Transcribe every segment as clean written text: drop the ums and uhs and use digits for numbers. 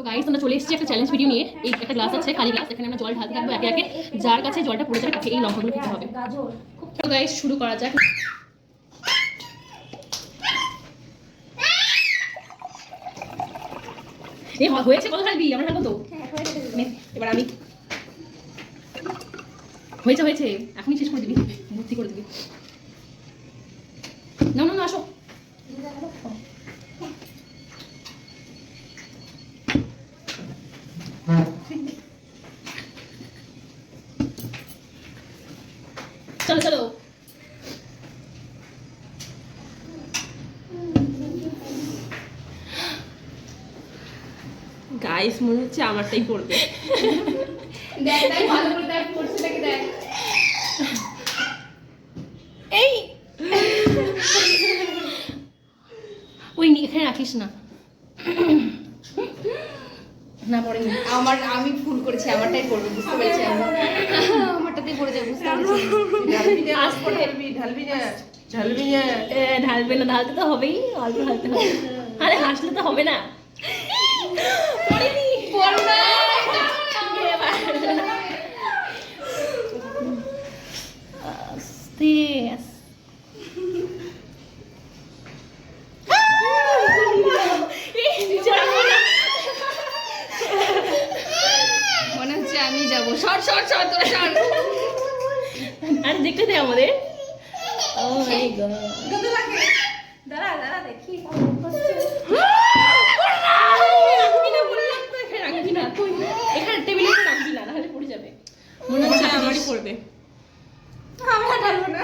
Guys আমরা চলে এসেছি একটা চ্যালেঞ্জ ভিডিও নিয়ে। এই একটা গ্লাস আছে, খালি গ্লাস, এখানে আমরা জল ঢালতে থাকবো একে একে, যার কাছে জলটা পড়ে যাবে তাকে এই লঙ্কাগুলো খেতে হবে। তো গাইস শুরু করা যাক। এই হয়েছে কত ঢালবি? আমরা ঢালবো তো। এবার আমি হয়েছে হয়েছে এখনই শেষ করে দিবি, ভর্তি করে দিবি। না না না আসো। চলো চলো। গাইস মনে হচ্ছে আমারটাই পড়বে। দেখ দেখ ভালো করে দেখ পড়ছেটাকে দেখ। এই ওই এখানে রাখিস না। না পড়েনি আমি ভুল করেছি, আমারটাই পড়বে, বুঝতে পেরেছি আমি। আমারটাতেই পড়ে যাবে, বুঝতে পেরেছি। ঢালবি না ঢালবে না, ঢালতে তো হবেই, অল্প ঢালতে হবে। আরে হাসলে তো হবে না। পড়েনি পড়বে আস্তে মনে হচ্ছে আমি যাবো। সর সর সর তোরা সর। আর দেখতে দে আমাদের। ও মাই গড, দাঁড়া দাঁড়া দেখি। রাখবি না তুই, এখানে টেবিলে রাখবি না, তাহলে পড়ে যাবে। মনে হচ্ছে আমারই পড়বে। আমরা ঢালবো না।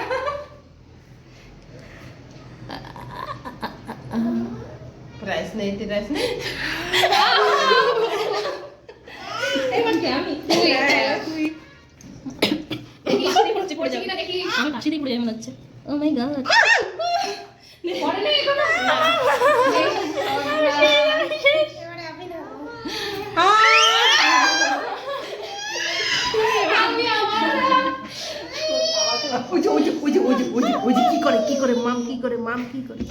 রাইস নেই। এবার কি আমি? তুই পড়ে যাবে। দেখি আমি কাশিতেই পড়ে যাবে মনে হচ্ছে। ও মাই গড, পড়ে নেই এখনো। এবারে আমি ঢালবো। আমি আমার কি করে মাম কি করে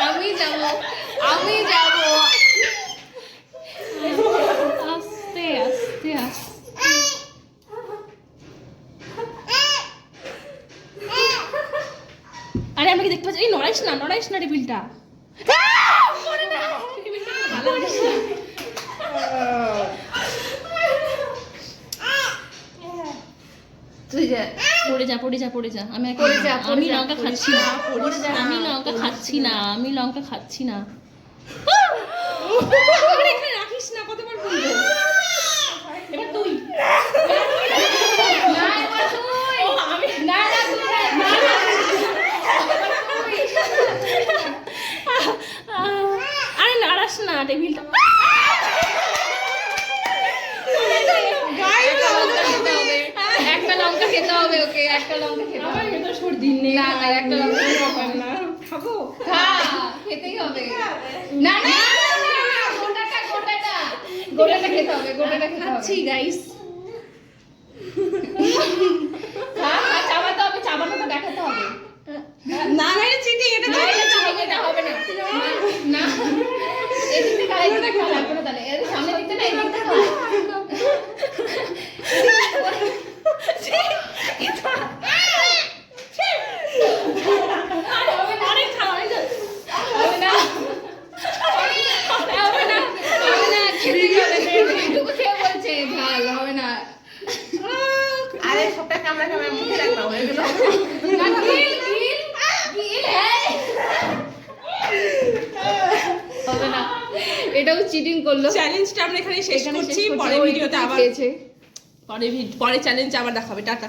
আমি যাবো, আমি যাবো। আস্তে আস্তে আস্তে। আরে আমরা কি দেখতে পাচ্ছি? এই নড়াইস না টেবিলটা। ভালো করিস না। তুই যা। পড়ে যা। আমি লঙ্কা খাচ্ছি না। আমি লঙ্কা খাচ্ছি না। আরে এখানে রাখিস না, কতবার বলবো। এবার তুই। না এবার তুই। ও, আমি না না তুই না। আরে নাড়াস না টেবিলটা। একটা লঙ্কা খেতে হবে ওকে, একটা লঙ্কা খেতে হবে। ভেতর সর্দি নেই। না না একটা লঙ্কা না খাবো। খা, খেতেই হবে। না না গোটাটা খেতে হবে, গোটাটা খেতে হবে। খাচ্ছি গাইস। খা খা, চাবাতে হবে, চাবানো তো দেখাতে হবে। না এটা চিটিং, এটা না এটা চিনি, এটা হবে না। না এদিক থেকে আরেক দিকে খা লাগবে না, তাহলে এর সামনে দিকটা না, এদিক থেকে খা। আর হবে না, অনেক খাওয়াই যাচ্ছে। হবে না, হবে না, হবে না, খেতেই হবে। এটুকু খেয়ে বলছে ঝাল হবে না। আরে সবটা কামড়া মুখে রাখলাম হয়ে গেল। না, গিল, গিল, গিল, হ্যাঁ। হবে না, এটাও চিটিং করলো। চ্যালেঞ্জটা আমরা এখানে শেষ এখানে শেষ করছি। করছি। পরের ও ভিডিওতে একটু আবার খেয়েছে। পরে চ্যালেঞ্জ আবার দেখাবে। টাটা।